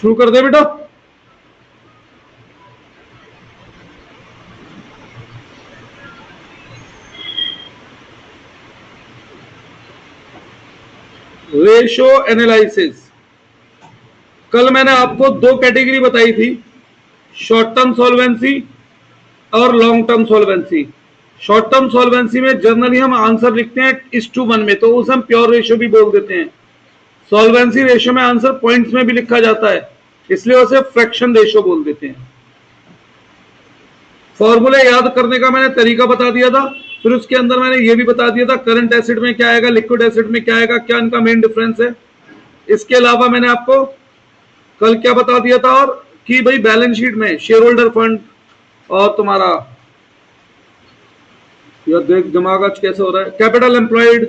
शुरू कर दे बेटा। Ratio analysis. कल मैंने आपको दो कैटेगरी बताई थी, शॉर्ट टर्म सॉल्वेंसी और long term solvency. Short term solvency में जनरली हम आंसर लिखते हैं 1:1 में, तो उसे हम प्योर रेशियो भी बोल देते हैं। सॉल्वेंसी रेशियो में आंसर पॉइंट्स में भी लिखा जाता है, इसलिए उसे फ्रैक्शन रेशियो बोल देते हैं। फॉर्मूले याद करने का मैंने तरीका बता दिया था, फिर उसके अंदर मैंने ये भी बता दिया था करंट एसिड में क्या आएगा, लिक्विड एसिड में क्या आएगा, क्या इनका मेन डिफरेंस है। इसके अलावा मैंने आपको कल क्या बता दिया था, और कि भाई बैलेंस शीट में शेयर होल्डर फंड और तुम्हारा, यार देख दिमाग आज कैसे हो रहा है, कैपिटल एम्प्लॉयड,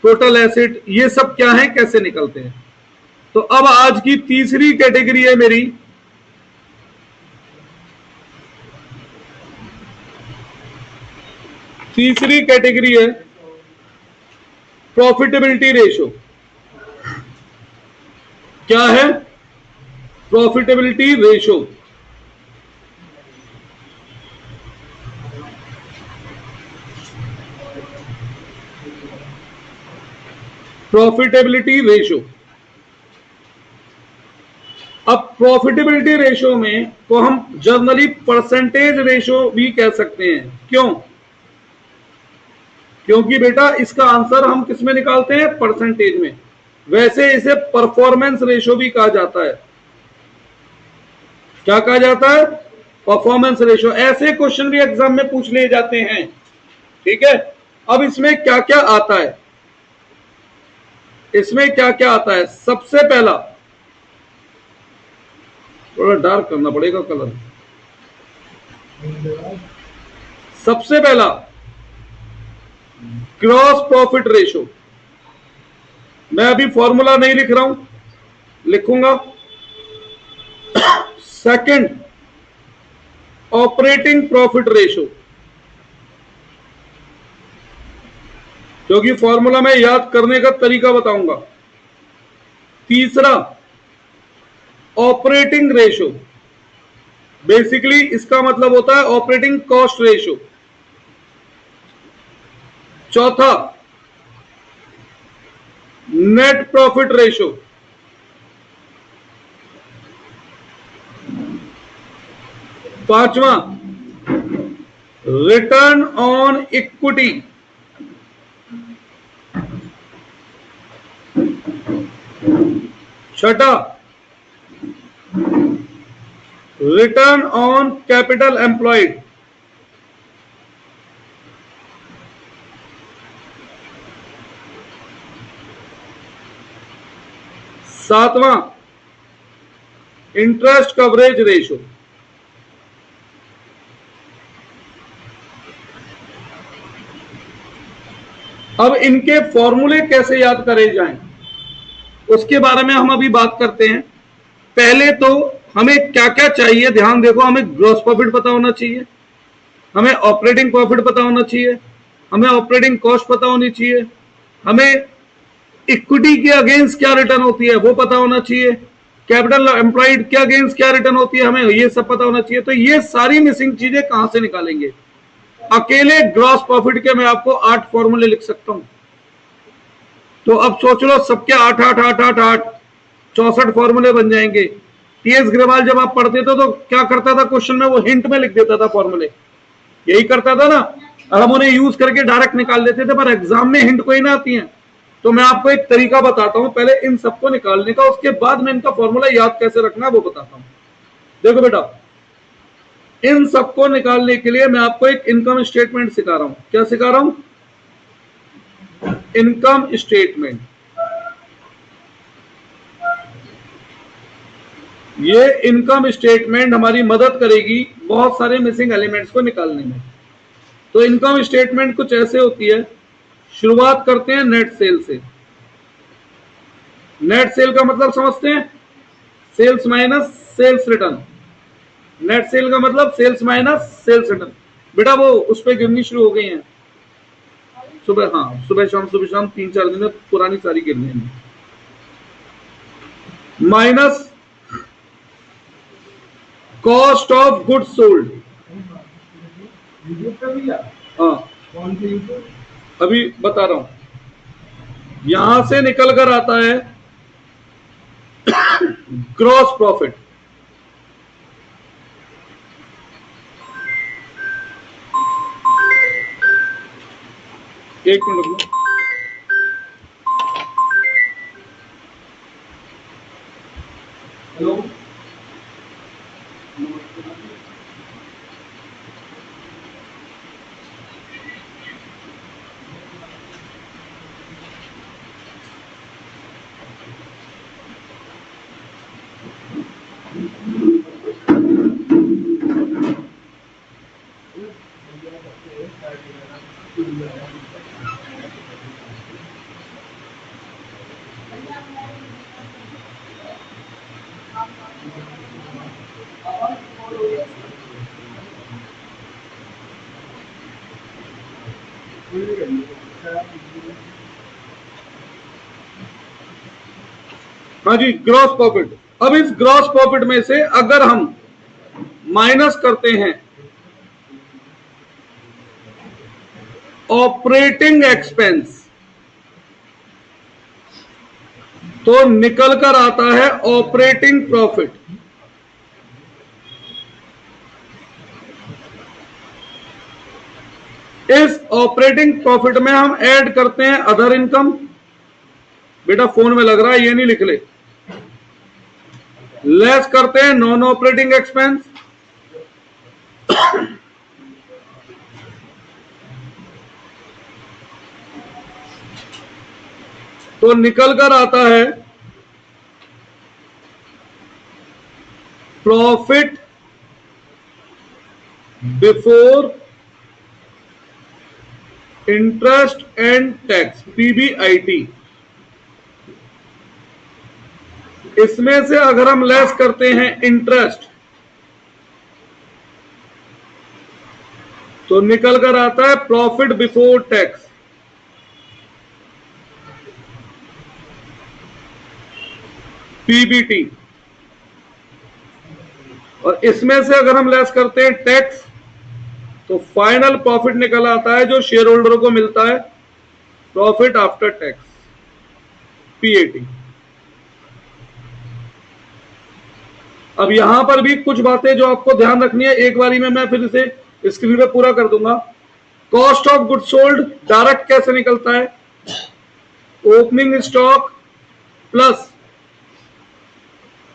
टोटल एसेट, ये सब क्या है, कैसे निकलते हैं। तो अब आज की तीसरी कैटेगरी है मेरी, तीसरी कैटेगरी है प्रॉफिटेबिलिटी रेशियो। क्या है? Profitability ratio. Profitability ratio. अब प्रॉफिटेबिलिटी रेशियो में को हम जनरली परसेंटेज रेशियो भी कह सकते हैं। क्यों? क्योंकि बेटा इसका आंसर हम किस में निकालते हैं? परसेंटेज में। वैसे इसे परफॉर्मेंस रेशियो भी कहा जाता है। क्या कहा जाता है? Performance ratio. ऐसे क्वेश्चन भी एग्जाम में पूछ लिए जाते हैं, ठीक है। अब इसमें क्या क्या आता है, इसमें क्या क्या आता है? सबसे पहला, थोड़ा डार्क करना पड़ेगा कलर। सबसे पहला ग्रॉस प्रॉफिट रेशियो। मैं अभी फॉर्मूला नहीं लिख रहा हूं, लिखूंगा। सेकंड, ऑपरेटिंग प्रॉफिट रेशियो, क्योंकि फॉर्मूला में याद करने का तरीका बताऊंगा। तीसरा, ऑपरेटिंग रेशियो, बेसिकली इसका मतलब होता है ऑपरेटिंग कॉस्ट रेशियो। चौथा, नेट प्रॉफिट रेशियो। पांचवा, रिटर्न ऑन इक्विटी। छठा, रिटर्न ऑन कैपिटल एम्प्लॉयड। सातवां, इंटरेस्ट कवरेज रेशियो। अब इनके फॉर्मूले कैसे याद करे जाएं, उसके बारे में हम अभी बात करते हैं। पहले तो हमें क्या क्या चाहिए, ध्यान देखो। हमें ग्रॉस प्रॉफिट पता होना चाहिए, हमें ऑपरेटिंग प्रॉफिट पता होना चाहिए, हमें ऑपरेटिंग कॉस्ट पता होनी चाहिए, हमें इक्विटी के अगेंस्ट क्या रिटर्न होती है वो पता होना चाहिए, कैपिटल एम्प्लॉयड के अगेंस्ट क्या रिटर्न होती है, हमें ये सब पता होना चाहिए। तो ये सारी मिसिंग चीजें कहां से निकालेंगे? अकेले ग्रॉस प्रॉफिट के मैं आपको 8 फॉर्मूले लिख सकता हूं। तो अब सोच लो, सबके 8 8 8 8 8 64 फॉर्मूले बन जाएंगे। टीएस ग्रेवाल जब आप पढ़ते थे तो क्या करता था, क्वेश्चन में वो हिंट में लिख देता था फॉर्मूले, यही करता था ना, और हम उन्हें यूज करके डायरेक्ट निकाल लेते थे। पर एग्जाम में हिंट कोई ना आती है, तो मैं आपको एक तरीका बताता हूं पहले इन सबको निकालने का, उसके बाद मैं इनका फॉर्मूला याद कैसे रखना है वो बताता हूं। देखो बेटा, इन सबको निकालने के लिए मैं आपको एक इनकम स्टेटमेंट सिखा रहा हूं। क्या सिखा रहा हूं? Income statement. ये इनकम स्टेटमेंट हमारी मदद करेगी बहुत सारे मिसिंग एलिमेंट्स को निकालने में। तो इनकम स्टेटमेंट कुछ ऐसे होती है। शुरुआत करते हैं नेट सेल से। नेट सेल का मतलब समझते हैं? Sales minus sales return. Net sale का मतलब सेल्स माइनस सेल्स रिटर्न। बेटा वो उस पर गिरनी शुरू हो गई हैं सुबह, हाँ सुबह शाम 3-4 दिन में पुरानी सारी गिरनी है। Minus cost of goods sold. हाँ अभी बता रहा हूं, यहां से निकल कर आता है ग्रॉस प्रॉफिट। एक मिनट रुको। हेलो, हाँ जी, ग्रॉस प्रॉफिट। अब इस ग्रॉस प्रॉफिट में से अगर हम माइनस करते हैं ऑपरेटिंग एक्सपेंस, तो निकल कर आता है ऑपरेटिंग प्रॉफिट। इस ऑपरेटिंग प्रॉफिट में हम ऐड करते हैं अदर इनकम। बेटा फोन में लग रहा है, ये नहीं लिख ले। लेस करते हैं नॉन ऑपरेटिंग एक्सपेंस, तो निकल कर आता है profit before interest and tax, PBIT. इसमें से अगर हम लेस करते हैं इंटरेस्ट, तो निकल कर आता है प्रॉफिट बिफोर टैक्स, पीबीटी। और इसमें से अगर हम लेस करते हैं टैक्स, तो फाइनल प्रॉफिट निकल आता है जो शेयर होल्डरों को मिलता है, प्रॉफिट आफ्टर टैक्स, पीएटी। अब यहां पर भी कुछ बातें जो आपको ध्यान रखनी है, एक बारी में मैं फिर इसे स्क्रीन पे पूरा कर दूंगा। Cost of good sold direct कैसे निकलता है? Opening stock plus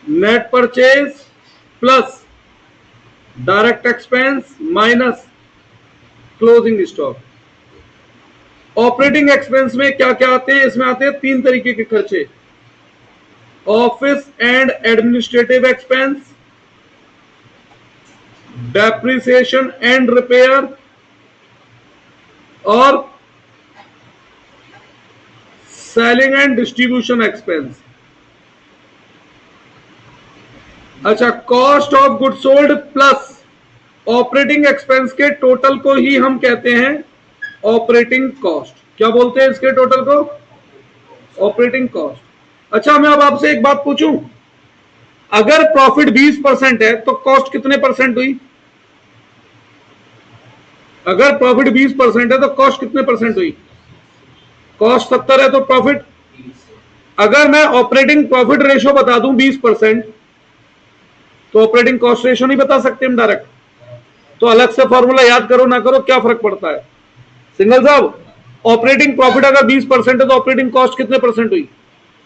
net purchase plus direct expense minus closing stock. Operating expense में क्या क्या आते हैं? इसमें आते हैं तीन तरीके के खर्चे: office and administrative expense, depreciation and repair, और सेलिंग एंड डिस्ट्रीब्यूशन एक्सपेंस। अच्छा, cost of good sold plus operating expense के टोटल को ही हम कहते हैं ऑपरेटिंग कॉस्ट। क्या बोलते हैं इसके टोटल को? Operating cost. अच्छा, मैं अब आपसे एक बात पूछूं, अगर प्रॉफिट 20% है तो कॉस्ट कितने परसेंट हुई? अगर प्रॉफिट 20% है तो कॉस्ट कितने परसेंट हुई? कॉस्ट 70 है तो प्रॉफिट, अगर मैं ऑपरेटिंग प्रॉफिट रेशियो बता दूं 20%, तो ऑपरेटिंग कॉस्ट रेशियो नहीं बता सकते हम डायरेक्ट? तो अलग से फॉर्मूला याद करो ना करो, क्या फर्क पड़ता है? सिंगल साहब, ऑपरेटिंग प्रॉफिट अगर 20% है तो ऑपरेटिंग कॉस्ट कितने परसेंट हुई?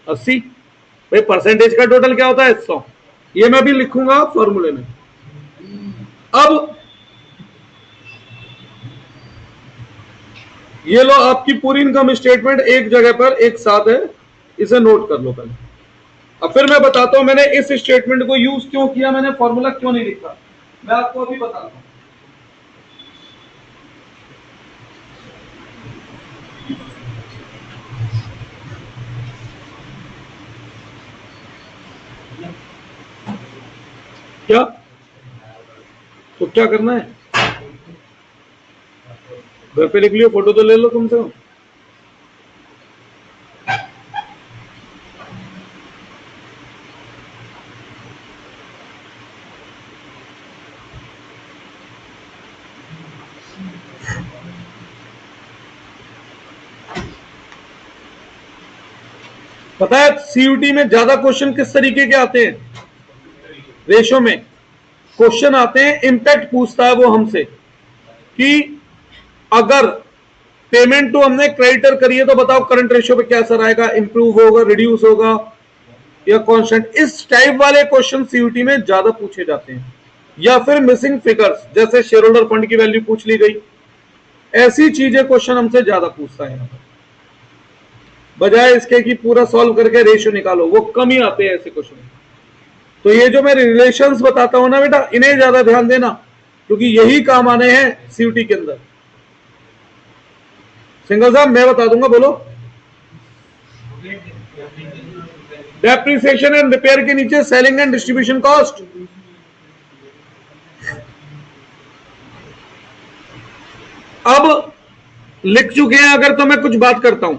80। भाई परसेंटेज का टोटल क्या होता है? 100। ये मैं भी लिखूंगा फॉर्मूले में। अब ये लो, आपकी पूरी इनकम स्टेटमेंट एक जगह पर एक साथ है, इसे नोट कर लो पहले। अब फिर मैं बताता हूं मैंने इस स्टेटमेंट को यूज क्यों किया, मैंने फॉर्मूला क्यों नहीं लिखा, मैं आपको अभी बताता हूं। क्या तो क्या करना है? घर पे लिख लियो, फोटो तो ले लो कम से कम। पता है सीयूटी में ज्यादा क्वेश्चन किस तरीके के आते हैं? रेशो में क्वेश्चन आते हैं, इंपैक्ट पूछता है वो हमसे कि अगर पेमेंट टू हमने क्रेडिटर करी है तो बताओ करंट रेशियो पे क्या असर आएगा, इंप्रूव होगा, रिड्यूस होगा या कांस्टेंट। इस टाइप वाले क्वेश्चन सीयूटी में ज्यादा पूछे जाते हैं। या फिर मिसिंग फिगर्स, जैसे शेयर होल्डर फंड की वैल्यू पूछ ली गई, ऐसी चीजें क्वेश्चन हमसे ज्यादा पूछता है। बजाय इसके कि पूरा सॉल्व करके रेशियो निकालो, वो कम ही आते हैं ऐसे क्वेश्चन। तो ये जो मैं रिलेशंस बताता हूं ना बेटा, इन्हें ज्यादा ध्यान देना, क्योंकि यही काम आने हैं सीयूटी के अंदर। सिंगल साहब मैं बता दूंगा, बोलो। डेप्रिसिएशन एंड रिपेयर के नीचे सेलिंग एंड डिस्ट्रीब्यूशन कॉस्ट। अब लिख चुके हैं, अगर तो मैं कुछ बात करता हूं।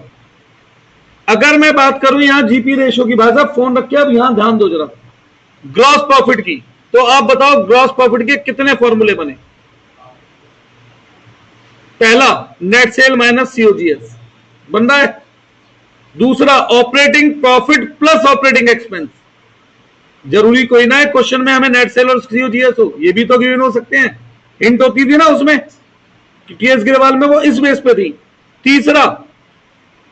अगर मैं बात करूं यहां जीपी रेशो की, भाई साहब फोन रखिए, अब यहां ध्यान दो जरा, ग्रॉस प्रॉफिट की, तो आप बताओ ग्रॉस प्रॉफिट के कितने फॉर्मूले बने? पहला नेट सेल माइनस सीओजीएस बन रहा है। दूसरा operating profit plus operating expense. जरूरी कोई ना है क्वेश्चन में हमें नेट सेल और सीओजीएस हो, ये भी तो गिवन हो सकते हैं। हिंट होती थी ना उसमें, टीएस ग्रेवाल में, वो इस बेस पे थी। तीसरा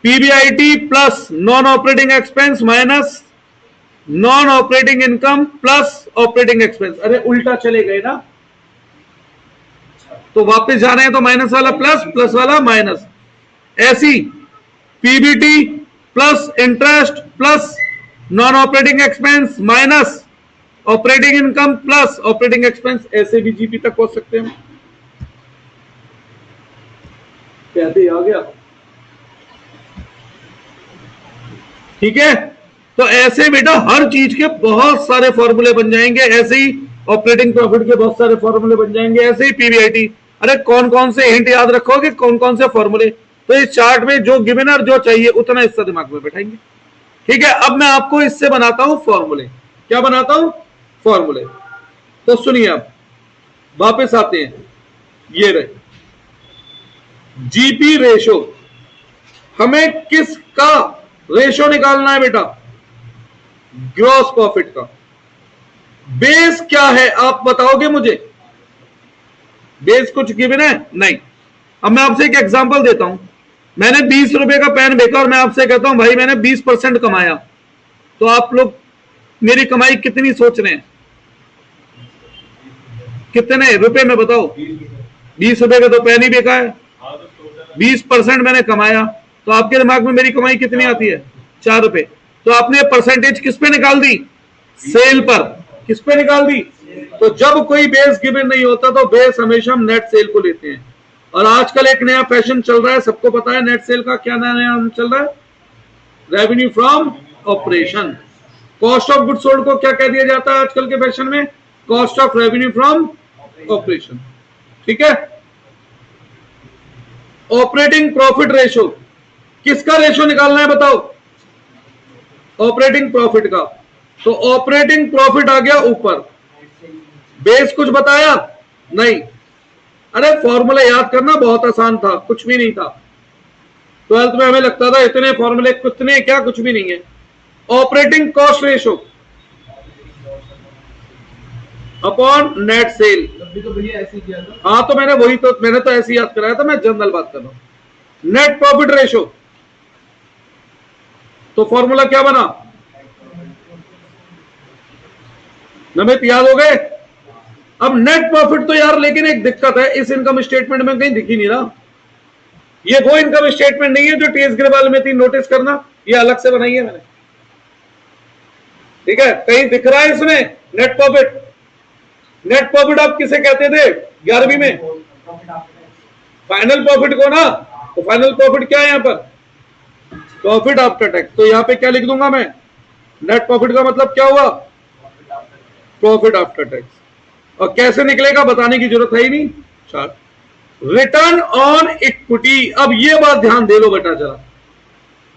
PBIT plus non operating expense minus non operating income plus operating expense. अरे उल्टा चले गए ना, तो वापस जाना है तो माइनस वाला प्लस, प्लस वाला माइनस। ऐसी PBT plus interest plus non operating expense minus operating income plus operating expense, ऐसे भी जीपी तक पहुंच सकते हैं। कहते आ गया, ठीक है। तो ऐसे बेटा हर चीज के बहुत सारे फॉर्मूले बन जाएंगे, ऐसे ही ऑपरेटिंग प्रॉफिट के बहुत सारे फॉर्मूले बन जाएंगे, ऐसे ही पीबीआईटी। अरे कौन कौन से हिंट याद रखोगे, कौन कौन से फॉर्मूले, तो इस चार्ट में जो गिवन और जो चाहिए उतना हिस्सा दिमाग में बैठाएंगे, ठीक है। अब मैं आपको इससे बनाता हूं फॉर्मूले। क्या बनाता हूं? फॉर्मूले। तो सुनिए, अब वापस आते हैं, ये रहे जीपी रेशो। हमें किसका रेशो निकालना है बेटा? ग्रॉस प्रॉफिट का। बेस क्या है आप बताओगे मुझे? बेस कुछ गिवन है? नहीं। अब मैं आपसे एक एग्जांपल देता हूं। मैंने 20 रुपए का पेन बेचा और मैं आपसे कहता हूं भाई मैंने 20% कमाया, तो आप लोग मेरी कमाई कितनी सोच रहे हैं? कितने रुपए में बताओ? 20 रुपए का तो पेन ही बेचा है, 20% मैंने कमाया, तो आपके दिमाग में मेरी कमाई कितनी आती है? 4 रुपए। तो आपने परसेंटेज किस पे निकाल दी? सेल पर। किस पे निकाल दी? तो जब कोई बेस गिवन नहीं होता तो बेस हमेशा हम नेट सेल को लेते हैं। और आजकल एक नया फैशन चल रहा है, सबको पता है नेट सेल का क्या नया नाम चल रहा है? Revenue from operation. Cost of goods sold को क्या कह दिया जाता है आजकल के फैशन में? Cost of revenue from operation, ठीक है। ऑपरेटिंग प्रॉफिट रेशो, किसका रेशो निकालना है बताओ? ऑपरेटिंग प्रॉफिट का। तो ऑपरेटिंग प्रॉफिट आ गया ऊपर, बेस कुछ बताया नहीं। अरे फॉर्मूला याद करना बहुत आसान था, कुछ भी नहीं था। 12th में हमें लगता था इतने फॉर्मूले, कितने क्या, कुछ भी नहीं है। Operating cost ratio upon net cell. तो भैया ऐसे किया था। हाँ तो मैंने तो ऐसे याद कराया था, मैं जनरल बात कर रहा हूं। नेट प्रॉफिट रेशो, तो फॉर्मूला क्या बना? नमित याद हो गए? अब नेट प्रॉफिट तो यार, लेकिन एक दिक्कत है, इस इनकम स्टेटमेंट में कहीं दिख ही नहीं रहा। ये वो इनकम स्टेटमेंट नहीं है जो टीएस ग्रेवाल में थी, नोटिस करना, ये अलग से बनाई है मैंने, ठीक है। कहीं दिख रहा है इसमें नेट प्रॉफिट? नेट प्रॉफिट आप किसे कहते थे 11वीं में? फाइनल प्रॉफिट को ना। तो फाइनल प्रॉफिट क्या है यहां पर? Profit after tax. तो यहां पे क्या लिख दूंगा मैं? नेट प्रॉफिट का मतलब क्या हुआ? Profit after tax. और कैसे निकलेगा बताने की जरूरत है ही नहीं। Chart return on equity. अब ये बात ध्यान दे लो बेटा जरा,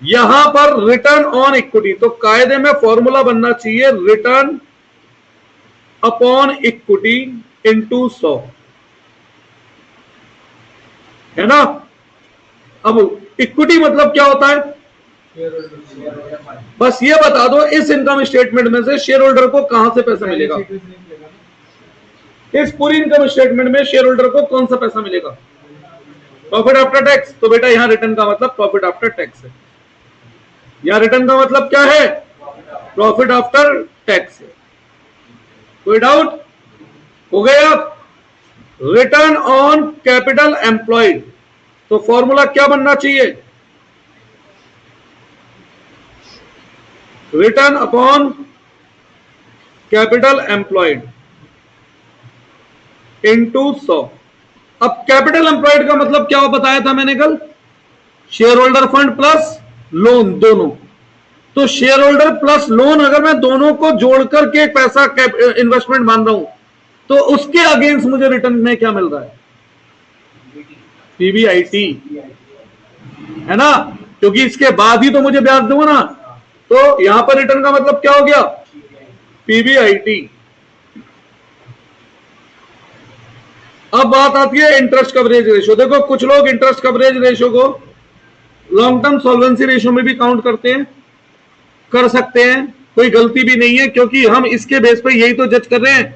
यहां पर रिटर्न ऑन इक्विटी, तो कायदे में फॉर्मूला बनना चाहिए रिटर्न अपॉन इक्विटी इंटू 100, है ना। अब इक्विटी मतलब क्या होता है? बस ये बता दो इस इनकम स्टेटमेंट में से शेयर होल्डर को कहां से पैसा मिलेगा, इस पूरी इनकम स्टेटमेंट में शेयर होल्डर को कौन सा पैसा मिलेगा, प्रॉफिट आफ्टर टैक्स। तो बेटा यहां रिटर्न का मतलब प्रॉफिट आफ्टर टैक्स है, यहां रिटर्न का मतलब क्या है, प्रॉफिट आफ्टर टैक्स है। कोई डाउट हो गया। रिटर्न ऑन कैपिटल एम्प्लॉयड, तो फॉर्मूला क्या बनना चाहिए, return upon capital employed into 100। अब कैपिटल एम्प्लॉयड का मतलब क्या बताया था मैंने कल, share holder fund plus lone दोनों। तो शेयर होल्डर प्लस लोन अगर मैं दोनों को जोड़ करके पैसा इन्वेस्टमेंट मान रहा हूं तो उसके अगेंस्ट मुझे रिटर्न में क्या मिल रहा है, पीबीआईटी, है ना, क्योंकि इसके बाद ही तो मुझे ब्याज दूंगा ना। तो यहां पर रिटर्न का मतलब क्या हो गया, पीबीआईटी। अब बात आती है इंटरेस्ट कवरेज रेशियो। देखो कुछ लोग इंटरेस्ट कवरेज रेशियो को लॉन्ग टर्म सॉल्वेंसी रेशियो में भी काउंट करते हैं, कर सकते हैं, कोई गलती भी नहीं है, क्योंकि हम इसके बेस पे यही तो जज कर रहे हैं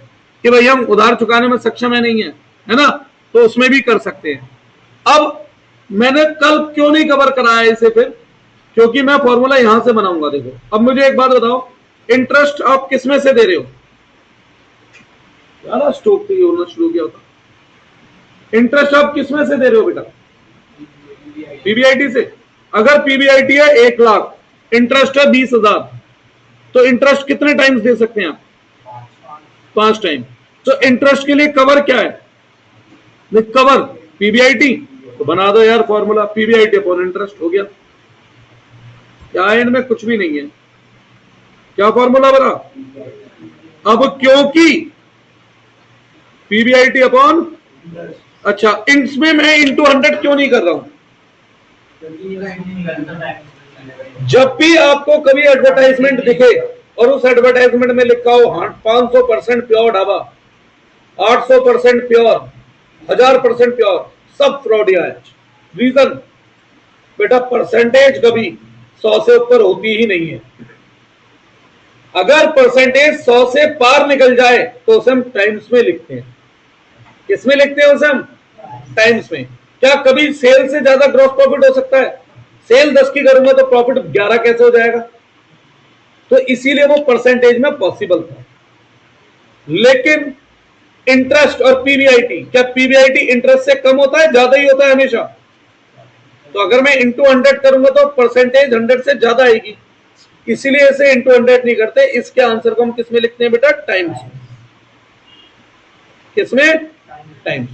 कि भाई हम उधार चुकाने में सक्षम है नहीं है ना, तो उसमें भी कर सकते हैं। अब मैंने कल क्यों नहीं कवर कराया इसे फिर, क्योंकि मैं फॉर्मूला यहां से बनाऊंगा। देखो अब मुझे एक बात बताओ, इंटरेस्ट आप किसमें से दे रहे हो, यार स्टॉक पे होना शुरू किया होता, इंटरेस्ट आप किसमें से दे रहे हो बेटा, पीबीआईटी से। अगर पीबीआईटी है 1 लाख, इंटरेस्ट है 20,000, तो इंटरेस्ट कितने टाइम्स दे सकते हैं आप, 5 टाइम। तो इंटरेस्ट के लिए कवर क्या है, कवर पीबीआईटी, तो बना दो यार फॉर्मूला, पीबीआईटी अपॉन इंटरेस्ट हो गया। क्या है इनमें, कुछ भी नहीं है, क्या फॉर्मूला बना। अब क्योंकि पीबीआईटी अपॉन, अच्छा इसमें मैं इंटू 100 क्यों नहीं कर रहा हूं, जब भी आपको कभी एडवर्टाइजमेंट दिखे और उस एडवर्टाइजमेंट में लिखा हो 500% प्योर ढाबा, 800% प्योर, 1000% प्योर, सब फ्रॉडिया है। रीजन बेटा, परसेंटेज कभी 100 से ऊपर होती ही नहीं है। अगर परसेंटेज 100 से पार निकल जाए तो उसे हम टाइम्स में लिखते हैं। किसमें लिखते हैं उसे हम, टाइम्स में। क्या कभी सेल से ज्यादा ग्रॉस प्रॉफिट हो सकता है, सेल 10 की करूंगा तो प्रॉफिट 11 कैसे हो जाएगा, तो इसीलिए वो परसेंटेज में पॉसिबल था। लेकिन इंटरेस्ट और पीबीआईटी, क्या पीबीआईटी इंटरेस्ट से कम होता है, ज्यादा ही होता है हमेशा। तो अगर मैं इंटू 100 करूंगा तो परसेंटेज 100 से ज्यादा आएगी, इसीलिए इसे इंटू 100 नहीं करते। इसके आंसर को हम किसमें लिखते हैं बेटा, टाइम्स। किसमें, टाइम्स।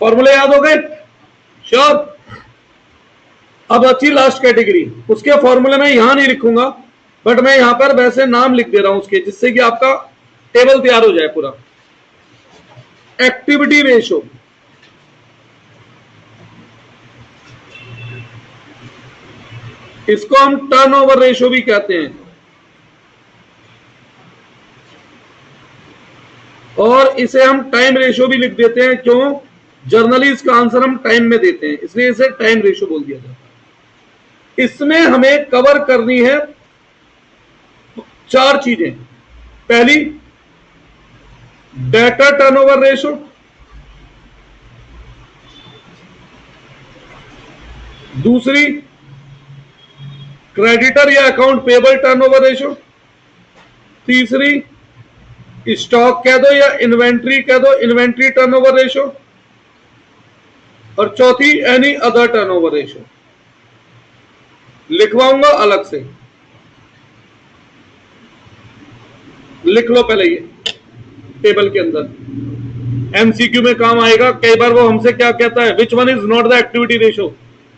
फॉर्मूले याद हो गए, श्योर। अब अच्छी लास्ट कैटेगरी, उसके फॉर्मूले में यहां नहीं लिखूंगा, बट मैं यहां पर वैसे नाम लिख दे रहा हूं उसके, जिससे कि आपका टेबल तैयार हो जाए पूरा। एक्टिविटी रेशो, इसको हम टर्नओवर रेशो भी कहते हैं, और इसे हम टाइम रेशो भी लिख देते हैं। क्यों, जर्नली इसका आंसर हम टाइम में देते हैं, इसलिए इसे टाइम रेशो बोल दिया जाता है। इसमें हमें कवर करनी है 4 चीजें। पहली, डेटा टर्नओवर रेशो, दूसरी क्रेडिटर या अकाउंट पेबल टर्नओवर रेशो, तीसरी स्टॉक कह दो या इन्वेंट्री कह दो, इन्वेंट्री टर्नओवर रेशो, और चौथी एनी अदर टर्नओवर रेशो। लिखवाऊंगा अलग से, लिख लो पहले ये टेबल के अंदर, एमसीक्यू में काम आएगा। कई बार वो हमसे क्या कहता है, which one is not the activity ratio,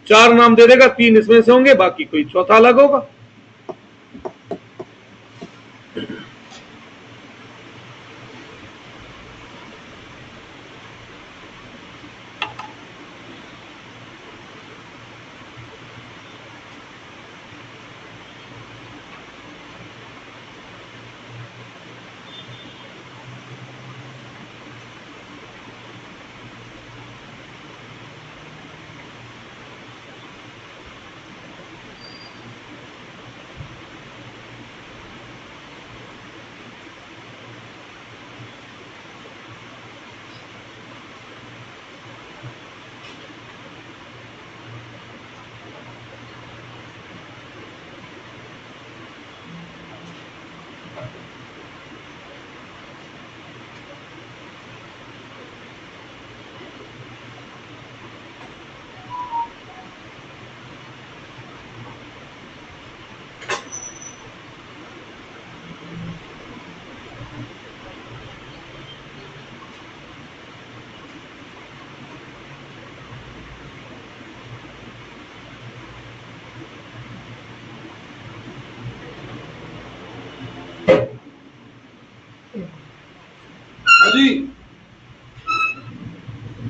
4 नाम दे देगा, 3 इसमें से होंगे, बाकी कोई चौथा अलग होगा।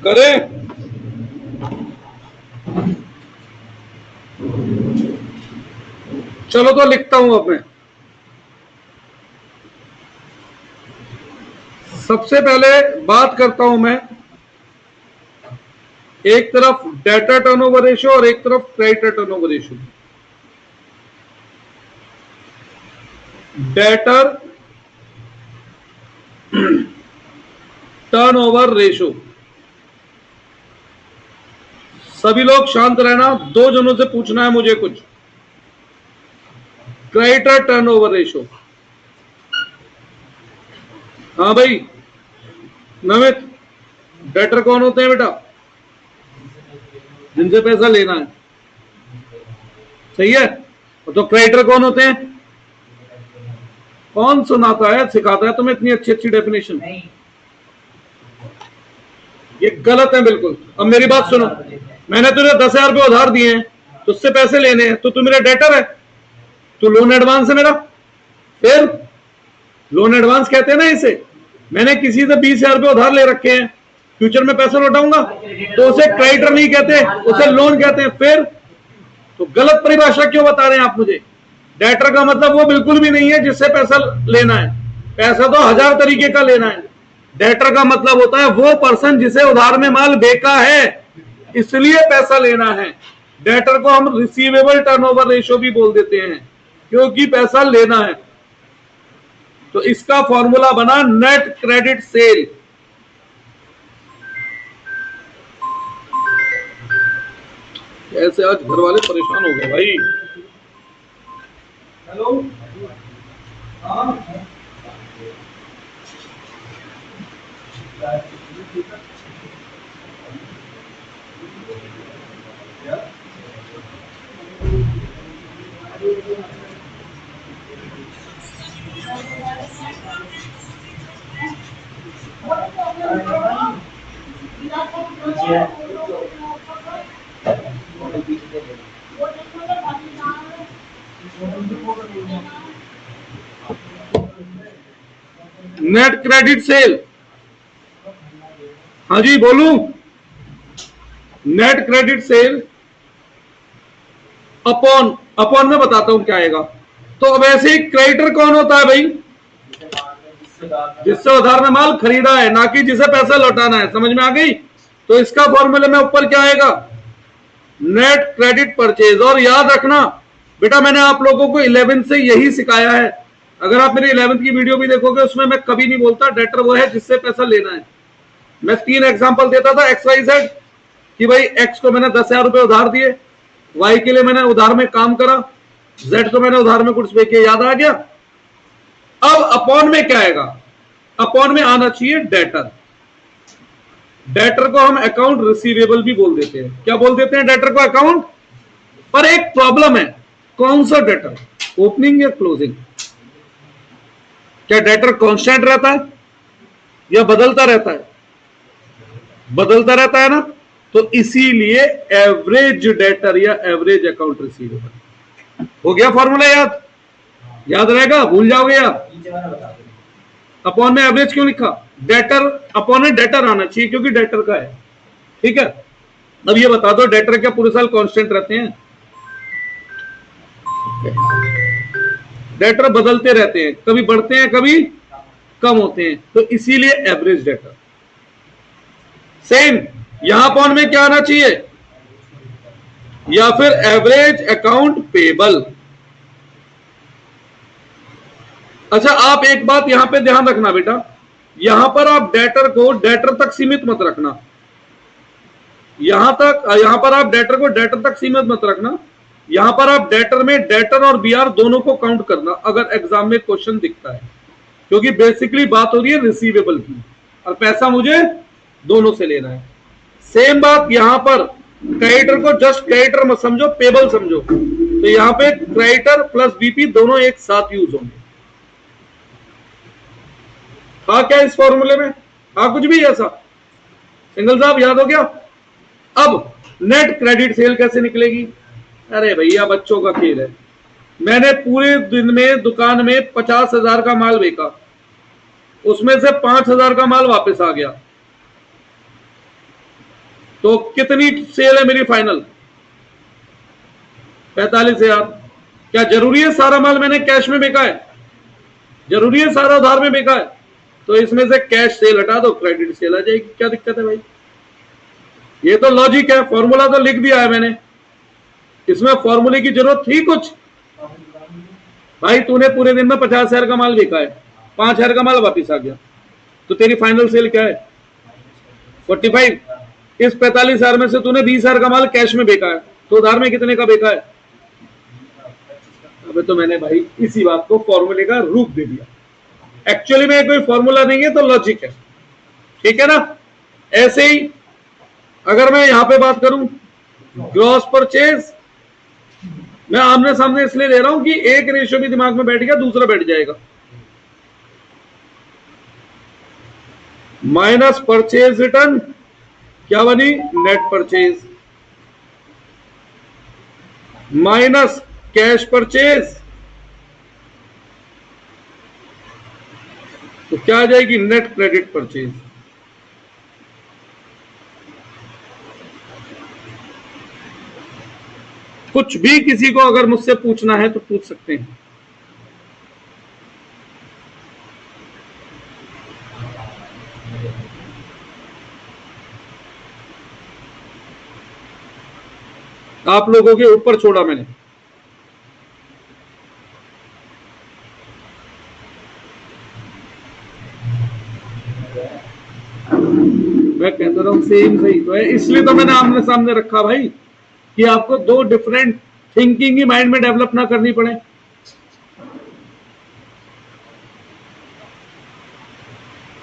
करें। चलो तो लिखता हूं अब मैं। सबसे पहले बात करता हूं मैं, एक तरफ डेटर टर्नओवर रेशियो और एक तरफ creditor turnover ratio. Debtor turnover ratio, सभी लोग शांत रहना, दो जनों से पूछना है मुझे कुछ। क्रेडिटर टर्नओवर रेशियो, हाँ भाई नमित, डेटर कौन होते हैं बेटा? जिनसे पैसा लेना है, सही है। तो क्रेडिटर कौन होते हैं? कौन सुनाता है, सिखाता है तुम्हें इतनी अच्छी अच्छी डेफिनेशन? ये गलत है बिल्कुल। अब मेरी बात सुनो, मैंने तुझे 10,000 रुपये उधार दिए हैं, तुझसे पैसे लेने हैं, तो तू मेरा डेटर है, तो लोन एडवांस है मेरा। फिर लोन एडवांस कहते हैं ना इसे। मैंने किसी से 20,000 रुपये उधार ले रखे हैं, फ्यूचर में पैसा लौटाऊंगा, तो उसे क्रेडिटर नहीं कहते, उसे लोन कहते हैं। फिर तो गलत परिभाषा क्यों बता रहे हैं आप मुझे? डेटर का मतलब वो बिल्कुल भी नहीं है जिससे पैसा लेना है। पैसा तो 1000 तरीके का लेना है। डेटर का मतलब होता है वो पर्सन जिसे उधार में माल बेचा है, इसलिए पैसा लेना है। डेटर को हम रिसीवेबल टर्नओवर रेशियो भी बोल देते हैं, क्योंकि पैसा लेना है। तो इसका फॉर्मूला बना नेट क्रेडिट सेल। ऐसे आज घर वाले परेशान हो गए भाई। हेलो, हाँ नेट क्रेडिट सेल, हाँ जी बोलूं। नेट क्रेडिट सेल अपॉन में बताता हूं क्या आएगा। तो अब ऐसे ही क्रेडिटर कौन होता है भाई? जिससे उधार में माल खरीदा है, ना कि जिसे पैसा लौटाना है। समझ में आ गई? तो इसका फॉर्मूले में ऊपर क्या आएगा? Net credit purchase. और याद रखना बेटा, मैंने आप लोगों को 11 से यही सिखाया है। अगर आप मेरी 11th की वीडियो भी देखोगे, उसमें मैं कभी नहीं बोलता डेटर वो है जिससे पैसा लेना है। मैं 3 एग्जांपल देता था XYZ कि भाई X को मैंने 10,000 रुपए उधार दिए, Y के लिए मैंने उधार में काम करा, Z को मैंने उधार में कुछ बेचे। याद आ गया? अब अपॉन में क्या आएगा? अपॉन में आना चाहिए डेटर। डेटर को हम अकाउंट रिसीवेबल भी बोल देते हैं। क्या बोल देते हैं? डेटर को अकाउंट। पर एक प्रॉब्लम है। कौन सा डेटर? ओपनिंग या क्लोजिंग? क्या डेटर कांस्टेंट रहता है या बदलता रहता है? बदलता रहता है ना। तो इसीलिए एवरेज डेटर या एवरेज अकाउंट रिसीवेबल। हो गया फॉर्मूला याद? याद रहेगा? भूल जाओगे आप? अपॉन में एवरेज क्यों लिखा? डेटर अपॉन में डेटर आना चाहिए, क्योंकि डेटर का है। ठीक है। अब ये बता दो, डेटर क्या पूरे साल कांस्टेंट रहते हैं? डेटर बदलते रहते हैं, कभी बढ़ते हैं कभी कम होते हैं। तो इसीलिए एवरेज डेटर। सेम यहां अपॉन में क्या आना चाहिए? या फिर एवरेज अकाउंट पेबल। अच्छा, आप एक बात यहां पे ध्यान रखना बेटा, यहां पर आप डेटर को डेटर तक सीमित मत रखना। यहां पर आप डेटर को डेटर तक सीमित मत रखना। यहां पर आप डेटर में डेटर और बीआर दोनों को काउंट करना, अगर एग्जाम में क्वेश्चन दिखता है। क्योंकि बेसिकली बात हो रही है रिसीवेबल की, और पैसा मुझे दोनों से लेना है। सेम बात यहां पर, क्रेडिटर को जस्ट क्रेडिटर मत समझो, पेबल समझो। तो यहां पे क्रेडिटर प्लस बीपी दोनों एक साथ यूज होंगे। था क्या इस फॉर्मूले में? था कुछ भी ऐसा? सिंगल साहब याद हो गया? अब नेट क्रेडिट सेल कैसे निकलेगी? अरे भैया बच्चों का खेल है। मैंने पूरे दिन में दुकान में 50,000 का माल बेचा, उसमें से 5,000 का माल वापस आ गया। तो कितनी सेल है मेरी फाइनल? 45,000। क्या जरूरी है सारा माल मैंने कैश में बेचा है? जरूरी है सारा उधार में बेचा है? तो इसमें से कैश सेल हटा दो, क्रेडिट सेल आ जाएगी। क्या दिक्कत है भाई? ये तो लॉजिक है, फॉर्मूला तो लिख दिया है मैंने, इसमें फॉर्मूले की जरूरत थी कुछ? भाई तूने पूरे दिन में 50,000 का माल बेचा है, 5,000 का माल वापिस आ गया, तो तेरी फाइनल सेल क्या है? 45। इस 45,000 में से तूने 20,000 का माल कैश में बेचा है, तो उधार में कितने का बेचा है? अबे तो मैंने भाई इसी बात को फॉर्मूले का रूप दे दिया। एक्चुअली में कोई फॉर्मूला नहीं है, तो लॉजिक है, ठीक है ना? ऐसे ही अगर मैं यहां पे बात करूं ग्रॉस परचेज, मैं आमने सामने इसलिए दे रहा हूं कि एक रेशियो भी दिमाग में बैठ गया, दूसरा बैठ जाएगा। माइनस परचेज रिटर्न क्या बनी? Net purchase, minus cash purchase, तो क्या आ जाएगी? Net credit purchase. कुछ भी किसी को अगर मुझसे पूछना है तो पूछ सकते हैं। आप लोगों के ऊपर छोड़ा मैंने। मैं कहता रहा हूं सेम सही तो है, इसलिए तो मैंने आमने सामने रखा भाई, कि आपको दो डिफरेंट थिंकिंग ही माइंड में डेवलप ना करनी पड़े।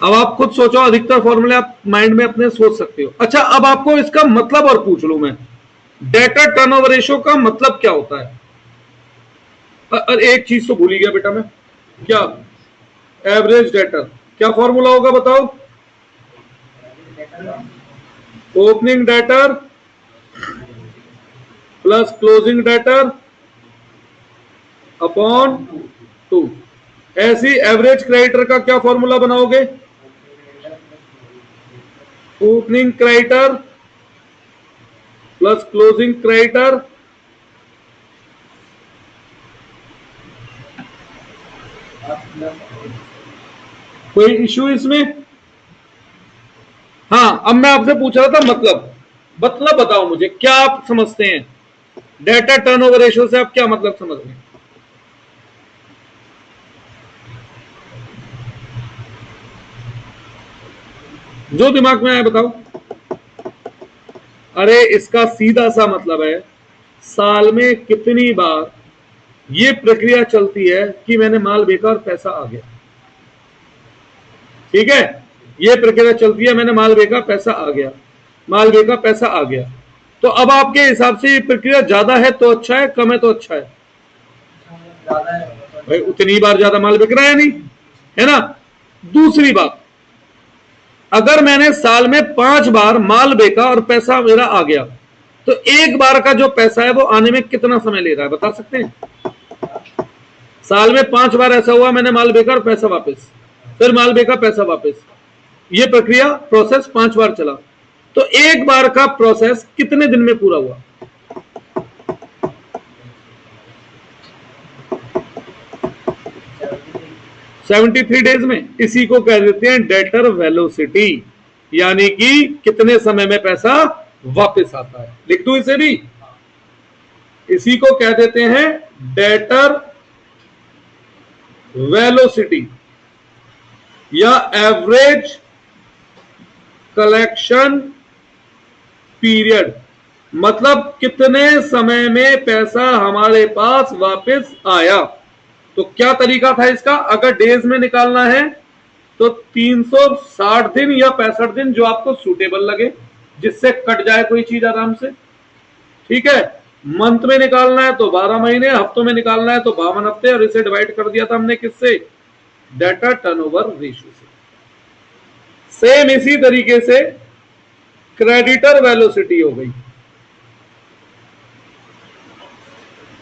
अब आप खुद सोचो, अधिकतर फॉर्मूले आप माइंड में अपने सोच सकते हो। अच्छा, अब आपको इसका मतलब और पूछ लूं मैं, डेटर टर्नओवर रेशियो का मतलब क्या होता है? अरे एक चीज तो भूल ही गया बेटा मैं, क्या? Average debtor. क्या फॉर्मूला होगा बताओ? Opening debtor plus closing debtor upon 2। ऐसी एवरेज क्रेडिटर का क्या फॉर्मूला बनाओगे? Opening creditor plus closing creditor कोई इश्यू इसमें? हाँ, अब मैं आपसे पूछ रहा था मतलब बताओ मुझे, क्या आप समझते हैं डेटा टर्नओवर रेशियो से? आप क्या मतलब समझ रहे हैं? जो दिमाग में आए बताओ। अरे इसका सीधा सा मतलब है, साल में कितनी बार ये प्रक्रिया चलती है कि मैंने माल बेचा और पैसा आ गया। ठीक है, ये प्रक्रिया चलती है, मैंने माल बेचा पैसा आ गया, माल बेचा पैसा आ गया। तो अब आपके हिसाब से ये प्रक्रिया ज्यादा है तो अच्छा है, कम है तो अच्छा है? भाई उतनी बार ज्यादा माल बिक रहा है नहीं, है ना? दूसरी बात, अगर मैंने साल में 5 बार माल बेचा और पैसा मेरा आ गया, तो एक बार का जो पैसा है वो आने में कितना समय ले रहा है, बता सकते हैं? साल में 5 बार ऐसा हुआ, मैंने माल बेचा और पैसा वापस, फिर माल बेचा पैसा वापस, ये प्रक्रिया प्रोसेस 5 बार चला, तो एक बार का प्रोसेस कितने दिन में पूरा हुआ? सेवेंटी 73 डेज में। इसी को कह देते हैं डेटर वेलोसिटी, यानी कि कितने समय में पैसा वापस आता है। लिख दूं इसे भी? इसी को कह देते हैं डेटर वेलोसिटी या एवरेज कलेक्शन पीरियड, मतलब कितने समय में पैसा हमारे पास वापस आया। तो क्या तरीका था इसका? अगर डेज में निकालना है तो 360 दिन या 65 दिन, जो आपको सूटेबल लगे, जिससे कट जाए कोई चीज आराम से। ठीक है, मंथ में निकालना है तो 12 महीने, हफ्तों में निकालना है तो 52 हफ्ते, और इसे डिवाइड कर दिया था हमने किससे? डेटा टर्नओवर रेशियो से। सेम इसी तरीके से क्रेडिटर वेलोसिटी हो गई,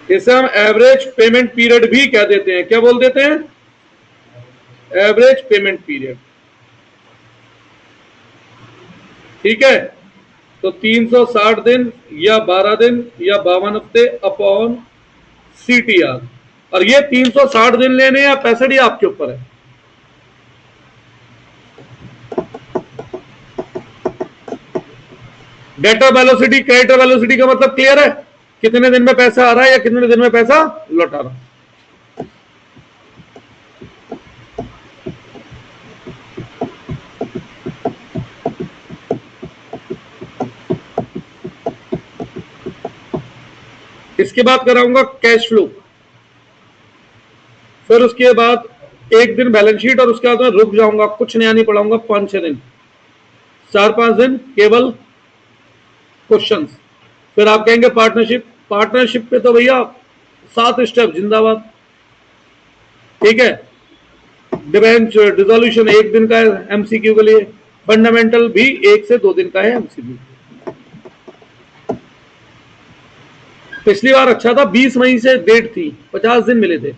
इसे हम एवरेज पेमेंट पीरियड भी कह देते हैं। क्या बोल देते हैं? Average payment period. ठीक है, तो 360 दिन या 12 दिन या 52 हफ्ते अपॉन CTR। और ये 360 दिन लेने या 65, ये आपके ऊपर है। डेटा वेलोसिटी, क्रेडिट वेलोसिटी का मतलब क्लियर है, कितने दिन में पैसा आ रहा है या कितने दिन में पैसा लौटा रहा है। इसके बाद कराऊंगा कैश फ्लो, फिर उसके बाद एक दिन बैलेंस शीट, और उसके बाद मैं रुक जाऊंगा, कुछ नया नहीं पढ़ाऊंगा 5-6 दिन, 4-5 दिन केवल क्वेश्चंस। फिर आप कहेंगे पार्टनरशिप, पार्टनरशिप पे तो भैया 7 स्टेप जिंदाबाद, ठीक है। डिबेंचर डिसोल्यूशन 1 दिन का है MCQ के लिए, फंडामेंटल भी 1 से 2 दिन का है MCQ। पिछली बार अच्छा था, 20 मई से डेट थी, 50 दिन मिले थे।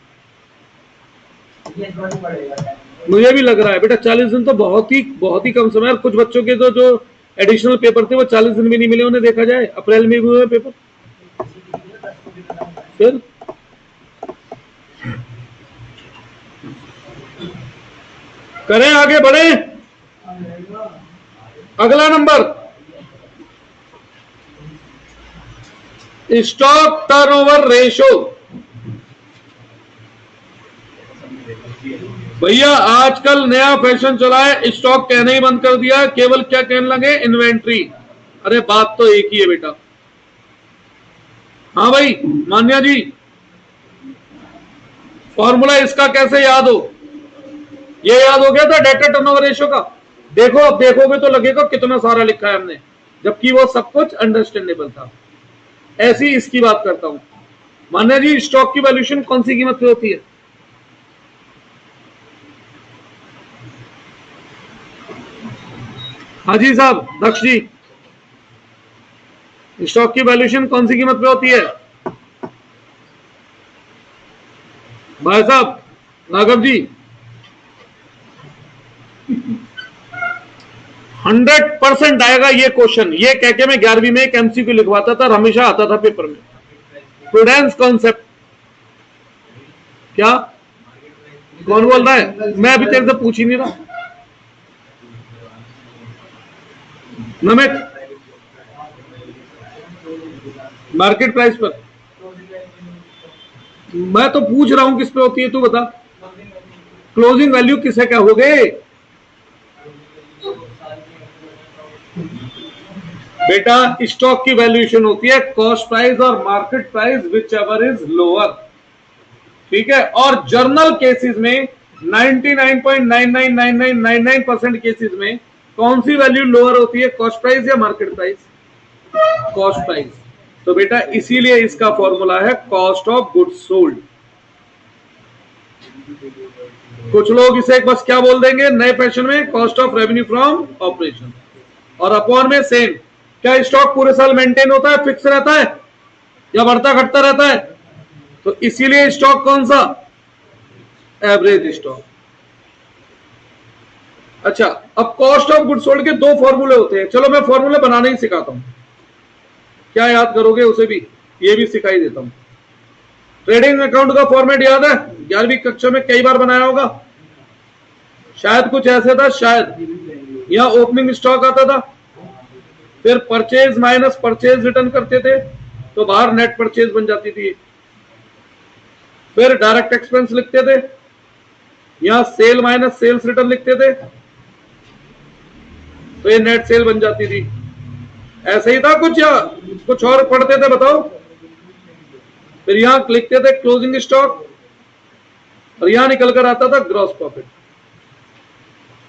मुझे भी लग रहा है बेटा 40 दिन तो बहुत ही कम समय है। कुछ बच्चों के तो जो एडिशनल पेपर थे वो 40 दिन भी नहीं मिले उन्हें, देखा जाए अप्रैल में भी हुए पेपर। फिर करें, आगे बढ़े। अगला नंबर, स्टॉक टर्नओवर रेशो। भैया आजकल नया फैशन चला है, स्टॉक कहना ही बंद कर दिया है, केवल क्या कहने लगे, इन्वेंट्री। अरे बात तो एक ही है बेटा। हाँ भाई मान्या जी, फॉर्मूला इसका कैसे याद हो, ये याद हो गया था डेटा टर्नओवर रेशो का। देखो अब देखोगे तो लगेगा कितना सारा लिखा है हमने, जबकि वो सब कुछ अंडरस्टैंडेबल था। ऐसी इसकी बात करता हूं। मान्या जी, स्टॉक की वैल्यूएशन कौन सी कीमत पे होती है? हाँ जी साहब, दक्ष जी, स्टॉक की वैल्यूएशन कौन सी कीमत पे होती है? भाई साहब, राघव जी, 100% आएगा ये क्वेश्चन। ये कह के मैं 11वीं में एक MCQ लिखवाता था और हमेशा आता था पेपर में। Prudence concept. क्या कौन बोल रहा है? मैं अभी तेरे से पूछ ही नहीं रहा। नमित, मार्केट प्राइस पर मैं तो पूछ रहा हूं किस पे होती है, तू बता। क्लोजिंग वैल्यू किसे कहोगे? बेटा स्टॉक की वैल्यूएशन होती है कॉस्ट प्राइस और market price, which ever is lower, ठीक है। और जर्नल केसेस में 99.999999% केसेस में कौन सी वैल्यू लोअर होती है, कॉस्ट प्राइस या मार्केट प्राइस? Cost price. तो बेटा इसीलिए इसका फॉर्मूला है कॉस्ट ऑफ गुड्स सोल्ड। कुछ लोग इसे बस क्या बोल देंगे नए फैशन में, cost of revenue from operation, और अपॉन में सेम। क्या स्टॉक पूरे साल मेंटेन होता है, फिक्स रहता है, या बढ़ता घटता रहता है? तो इसीलिए स्टॉक कौन सा, एवरेज स्टॉक। अच्छा, अब कॉस्ट ऑफ गुड्स सोल्ड के 2 फॉर्मूले होते हैं। चलो मैं फॉर्मूले बनाना ही सिखाता हूं, क्या याद करोगे उसे भी, ये भी सिखाई देता हूं। ट्रेडिंग अकाउंट का फॉर्मेट याद है, 11वीं कक्षा में कई बार बनाया होगा। शायद कुछ ऐसे था, शायद यहां ओपनिंग स्टॉक आता था, फिर परचेज माइनस परचेज रिटर्न करते थे तो बाहर नेट परचेज बन जाती थी। फिर डायरेक्ट एक्सपेंस लिखते थे, यहां सेल माइनस सेल्स रिटर्न लिखते थे तो ये नेट सेल बन जाती थी। ऐसे ही था कुछ या कुछ और पढ़ते थे बताओ? फिर यहां लिखते थे क्लोजिंग स्टॉक और यहां निकल कर आता था ग्रॉस प्रॉफिट।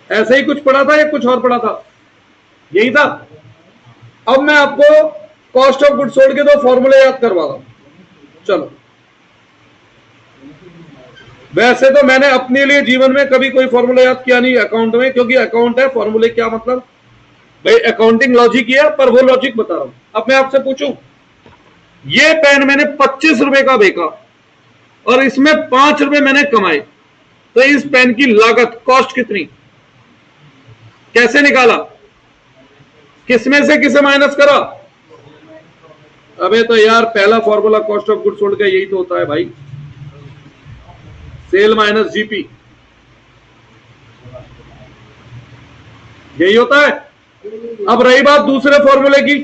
ऐसे ही कुछ पढ़ा था या कुछ और पढ़ा था? यही था। अब मैं आपको कॉस्ट ऑफ गुड्स सोल्ड के 2 फॉर्मूले याद करवा रहा हूं। चलो, वैसे तो मैंने अपने लिए जीवन में कभी कोई फॉर्मूला याद किया नहीं अकाउंट में, क्योंकि अकाउंट है, फॉर्मूले क्या मतलब भाई, अकाउंटिंग लॉजिक है, पर वो लॉजिक बता रहा हूं। अब मैं आपसे पूछूं, ये पेन मैंने 25 रुपए का बेचा और इसमें 5 रुपए मैंने कमाए, तो इस पेन की लागत कॉस्ट कितनी, कैसे निकाला? किसमें से किसे माइनस करा? अबे तो यार पहला formula cost of goods sold का यही तो होता है भाई, सेल माइनस जीपी, यही होता है। अब रही बात दूसरे फॉर्मूले की,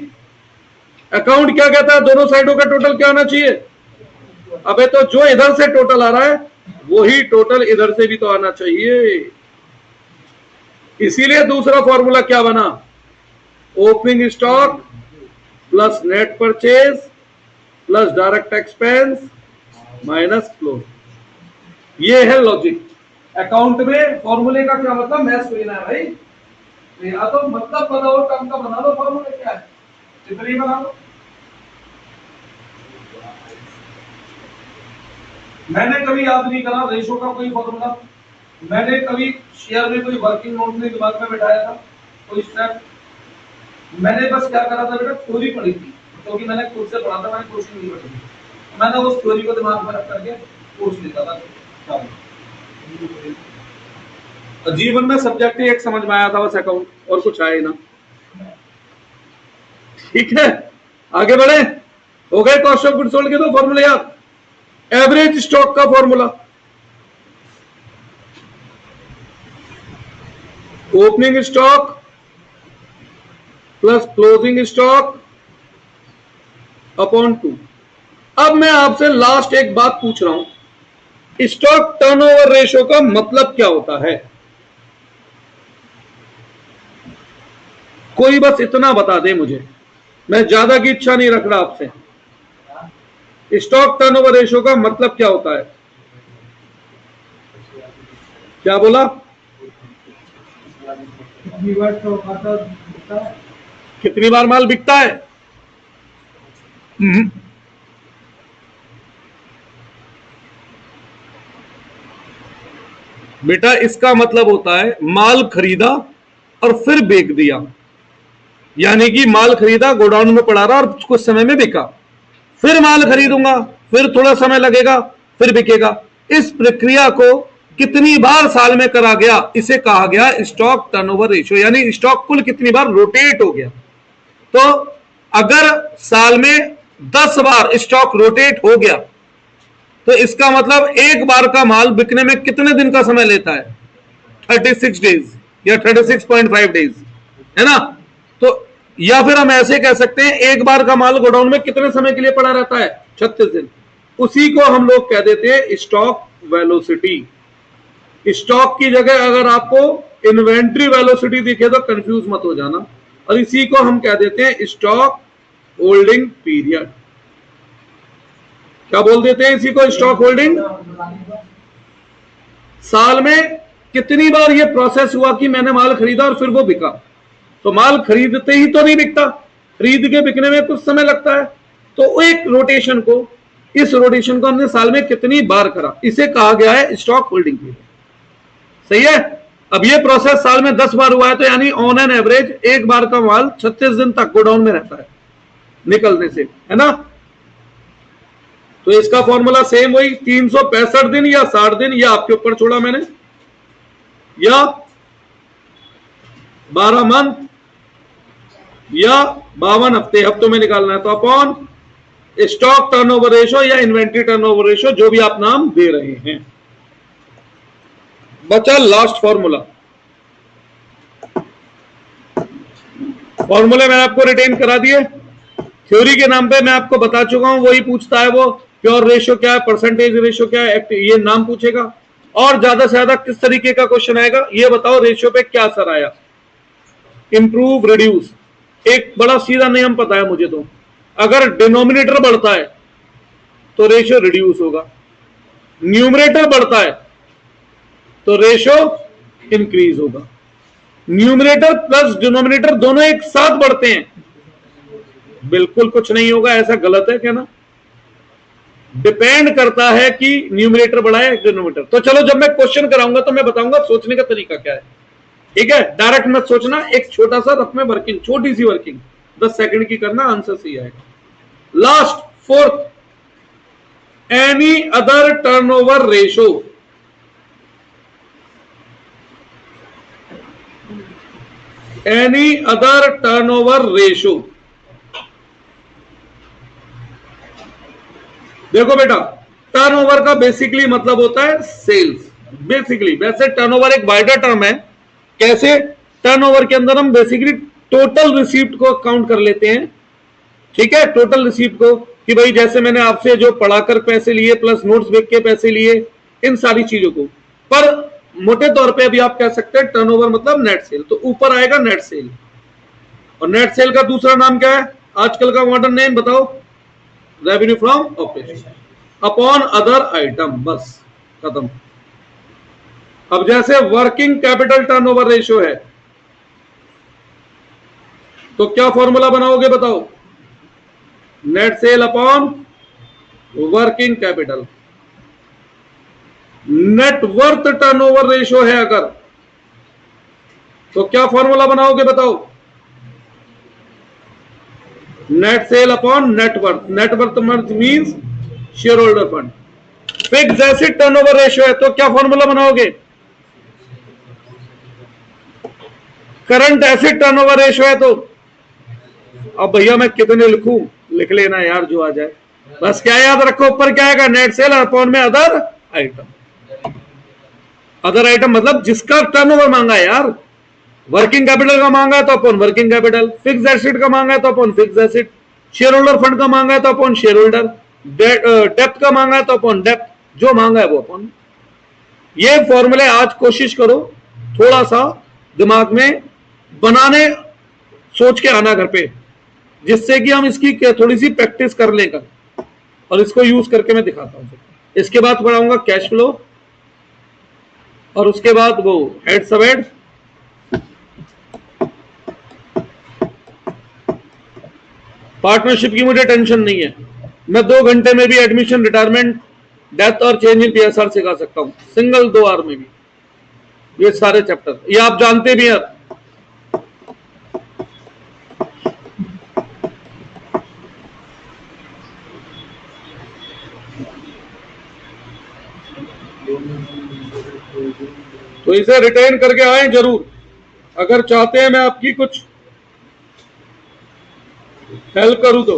अकाउंट क्या कहता है? दोनों साइडों का टोटल क्या आना चाहिए? अबे तो जो इधर से टोटल आ रहा है वही टोटल इधर से भी तो आना चाहिए। इसीलिए दूसरा फॉर्मूला क्या बना? Opening stock plus net purchase plus direct expense minus close. ये है लॉजिक। अकाउंट में फॉर्मूले का क्या मतलब? मैथ्स लेना है भाई, या तो मतलब बताओ कम का बना लो, फॉर्मूले क्या है इतनी बना लो। मैंने कभी याद नहीं करा रेशो का कोई फॉर्मूला, मैंने कभी शेयर में कोई वर्किंग नोट में दिमाग में बैठाया था कोई स्टेप? मैंने बस क्या करा था बेटा, थ्योरी पढ़ी थी, क्योंकि मैंने खुद से पढ़ा था, मैंने क्वेश्चन नहीं पढ़ी थी, मैंने उस थ्योरी को दिमाग में रख करके पूछ लेता था। जीवन में सब्जेक्ट ही एक समझ में आया था बस, अकाउंट, और कुछ आया ही ना। ठीक है, आगे बढ़े। हो गए कॉस्ट ऑफ गुड्स सोल्ड के दो फॉर्मूले याद। एवरेज स्टॉक का formula, opening stock plus closing stock upon 2। अब मैं आपसे लास्ट एक बात पूछ रहा हूं, स्टॉक टर्नओवर रेशियो का मतलब क्या होता है? कोई बस इतना बता दे मुझे, मैं ज्यादा की इच्छा नहीं रख रहा आपसे। स्टॉक टर्नओवर रेशियो का मतलब क्या होता है? क्या बोला? कितनी बार माल बिकता है? बेटा इसका मतलब होता है माल खरीदा और फिर बेच दिया, यानी कि माल खरीदा, गोडाउन में पड़ा रहा और कुछ समय में बिका, फिर माल खरीदूंगा, फिर थोड़ा समय लगेगा, फिर बिकेगा। इस प्रक्रिया को कितनी बार साल में करा गया, इसे कहा गया स्टॉक टर्नओवर रेशियो, यानी स्टॉक कुल कितनी बार रोटेट हो गया। तो अगर साल में 10 बार स्टॉक रोटेट हो गया तो इसका मतलब एक बार का माल बिकने में कितने दिन का समय लेता है? 36 डेज या 36.5 डेज, है ना? तो या फिर हम ऐसे कह सकते हैं एक बार का माल गोडाउन में कितने समय के लिए पड़ा रहता है? 36 दिन। उसी को हम लोग कह देते हैं स्टॉक वेलोसिटी। स्टॉक की जगह अगर आपको इन्वेंट्री वेलोसिटी दिखे तो कंफ्यूज मत हो जाना, और इसी को हम कह देते हैं स्टॉक होल्डिंग पीरियड। क्या बोल देते हैं इसी को? Stock holding. साल में कितनी बार ये प्रोसेस हुआ कि मैंने माल खरीदा और फिर वो बिका? तो माल खरीदते ही तो नहीं बिकता, खरीद के बिकने में कुछ समय लगता है। तो एक रोटेशन को, इस रोटेशन को हमने साल में कितनी बार करा, इसे कहा गया है स्टॉक होल्डिंग पीरियड। सही है। अब ये प्रोसेस साल में 10 बार हुआ है, तो यानी ऑन एन एवरेज एक बार का माल 36 दिन तक गोडाउन में रहता है निकलने से, है ना? तो इसका फॉर्मूला सेम वही 365 दिन या 60 दिन, या आपके ऊपर छोड़ा मैंने, या 12 मंथ या 52 हफ्ते, हफ्तों में निकालना है, तो अपॉन स्टॉक टर्नओवर रेशियो या इन्वेंट्री टर्नओवर रेशियो, जो भी आप नाम दे रहे हैं। बचा लास्ट फॉर्मूला। फॉर्मूले मैंने आपको रिटेन करा दिए, थ्योरी के नाम पे मैं आपको बता चुका हूं, वही पूछता है वो, प्योर रेशियो क्या है, परसेंटेज रेशियो क्या है, ये नाम पूछेगा। और ज्यादा से ज्यादा किस तरीके का क्वेश्चन आएगा, ये बताओ रेशियो पे क्या असर आया? Improve, reduce. एक बड़ा सीधा नियम पता है मुझे, तो अगर डिनोमिनेटर बढ़ता है तो रेशियो रिड्यूस होगा, न्यूमरेटर बढ़ता है तो रेशियो इंक्रीज होगा। न्यूमरेटर प्लस डिनोमिनेटर दोनों एक साथ बढ़ते हैं, बिल्कुल कुछ नहीं होगा, ऐसा गलत है कहना। डिपेंड करता है कि न्यूमरेटर बढ़ा है डिनोमिनेटर। तो चलो जब मैं क्वेश्चन कराऊंगा तो मैं बताऊंगा सोचने का तरीका क्या है, ठीक है? डायरेक्ट मत सोचना, एक छोटा सा रफ में वर्किंग, छोटी सी वर्किंग 10 सेकंड की करना, आंसर सही आएगा। Last, fourth, any other turnover ratio. Any other turnover ratio. देखो बेटा, टर्नओवर का बेसिकली मतलब होता है सेल्स। बेसिकली वैसे टर्नओवर एक वाइडर टर्म है। कैसे? टर्नओवर के अंदर हम बेसिकली टोटल रिसीप्ट को काउंट कर लेते हैं। ठीक है, टोटल रिसीप्ट को, कि भाई जैसे मैंने आपसे जो पढ़ाकर पैसे लिए प्लस नोट्स बेच के पैसे लिए, इन सारी चीजों को। पर मोटे तौर पे अभी आप कह सकते हैं टर्नओवर मतलब नेट सेल, तो ऊपर आएगा नेट सेल। और नेट सेल का दूसरा नाम क्या है आजकल का मॉडर्न नेम बताओ? Revenue from operation upon other item. बस खत्म। अब जैसे वर्किंग कैपिटल टर्नओवर रेशियो है, तो क्या फॉर्मूला बनाओगे बताओ? Net cell upon working capital. Net worth turnover ratio है अगर, तो क्या फॉर्मूला बनाओगे बताओ? Net cell upon net worth. Net worth means share holder fund. Fix asset turnover ratio है, तो क्या फॉर्मूला बनाओगे? करंट एसेट टर्नओवर रेशियो है, तो अब भैया मैं कितने लिखूं? लिख लेना यार जो आ जाए। बस क्या याद रखो, ऊपर क्या आएगा? नेट सेल अपॉन में अदर आइटम। अदर आइटम मतलब जिसका टर्नओवर मांगा है यार। वर्किंग कैपिटल का मांगा है तो upon working capital, fix asset का मांगा है तो upon fix asset, share holder fund का मांगा है तो अपॉन शेयर होल्डर, डेप्थ का मांगा है तो अपॉन डेप्थ, जो मांगा है वो अपॉन। ये फॉर्मूले आज कोशिश करो थोड़ा सा दिमाग में बनाने, सोच के आना घर पे, जिससे कि हम इसकी थोड़ी सी प्रैक्टिस कर लें कर, और इसको यूज करके मैं दिखाता हूं। इसके बाद पढ़ाऊंगा कैश फ्लो, और उसके बाद वो हेड सब हेड, पार्टनरशिप की मुझे टेंशन नहीं है। मैं 2 घंटे में भी एडमिशन, रिटायरमेंट, डेथ और चेंज इन पीएसआर सिखा सकता हूं, सिंगल 2 आवर में भी। ये सारे चैप्टर ये आप जानते भी हैं। तो इसे रिटेन करके आए जरूर, अगर चाहते हैं मैं आपकी कुछ हेल्प करूं तो।